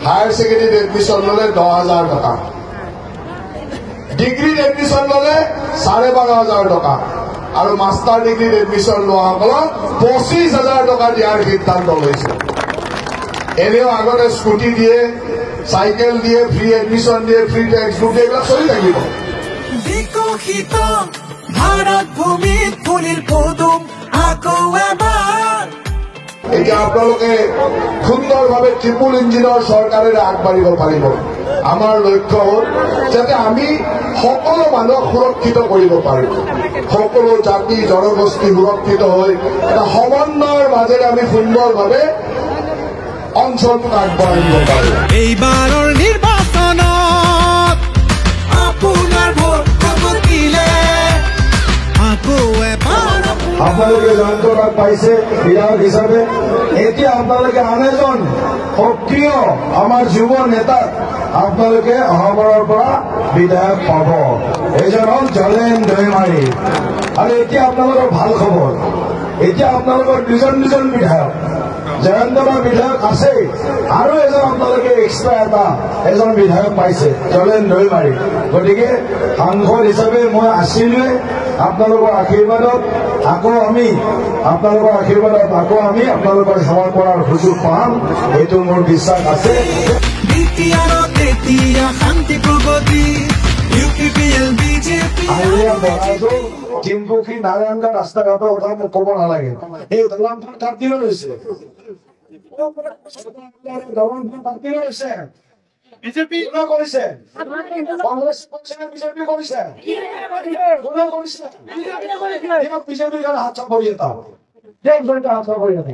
Higher ছেকেণ্ডেৰীত admission ল'লে 10,000 টকা, ডিগ্ৰীত admission ল'লে 12,500 টকা, আৰু মাষ্টাৰ ডিগ্ৰীত এডমিশ্যন লোৱাসকলক 25,000 টকা দিয়াৰ সিদ্ধান্ত লৈছে। এনেও আগতে স্কুটি দিয়ে, চাইকেল দিয়ে, ফ্ৰী এডমিশ্যন দিয়ে, ফ্ৰী টেক্সট বুক দিয়ে, এইবিলাক চলি থাকিব। বিকশিত ভাৰত ভূমিত ফুলিল পদুম আকৌ এবাৰ। এতিয়া আপোনালোকে সুন্দৰভাৱে ট্ৰিপুল ইঞ্জিনৰ চৰকাৰেৰে আগবাঢ়িব পাৰিব। আমাৰ লক্ষ্য হ'ল যাতে আমি সকলো মানুহক সুৰক্ষিত কৰিব পাৰোঁ, সকলো জাতি জনগোষ্ঠী সুৰক্ষিত হৈ এটা সমন্বয়ৰ মাজেৰে আমি সুন্দৰভাৱে অঞ্চলটোক আগবঢ়াই নিব পাৰোঁ। এইবাৰৰ নিৰ্বাচনত আপোনাৰ ভোট কত দিলে আকৌ এবাৰ। আপোনালোকে যন্ত্ৰণাত পাইছে বিধায়ক হিচাপে। এতিয়া আপোনালোকে আন এজন সক্ৰিয় আমাৰ যুৱ নেতাক আপোনালোকে অহাবাৰৰ পৰা বিধায়ক পাব। এইজন হ'ল জলেন দৈমাৰী। আৰু এতিয়া আপোনালোকৰ ভাল খবৰ, এতিয়া আপোনালোকৰ দুজন বিধায়ক, জয়ন্তদা বিধায়ক আছে, আৰু এজন আপোনালোকে এক্সট্ৰা এজন বিধায়ক পাইছে, জলেন দৈমাৰী। গতিকে সাংসদ হিচাপে মই আছিলোৱে, আপোনালোকৰ আশীৰ্বাদত আকৌ আমি আপোনালোকৰ সেৱা কৰাৰ সুযোগ পাম, এইটো মোৰ বিশ্বাস আছে। শান্তি প্ৰগতি UPPL BJP টিমপুখুৰী নাৰায়ণগা ৰাস্তা ঘাটৰ কথা মোক ক'ব নালাগে। এই দলংখন কাট দিলে লৈছে, দলংখন কাট দিলে লৈছে। বিজেপি কোনে কৰিছে? কংগ্ৰেছ কৰিছে, বিজেপি কৰিছে, কোনে কৰিছে? বিজেপিৰ কাৰণে হাত চাপৰি এটা হাত চাপৰি এটা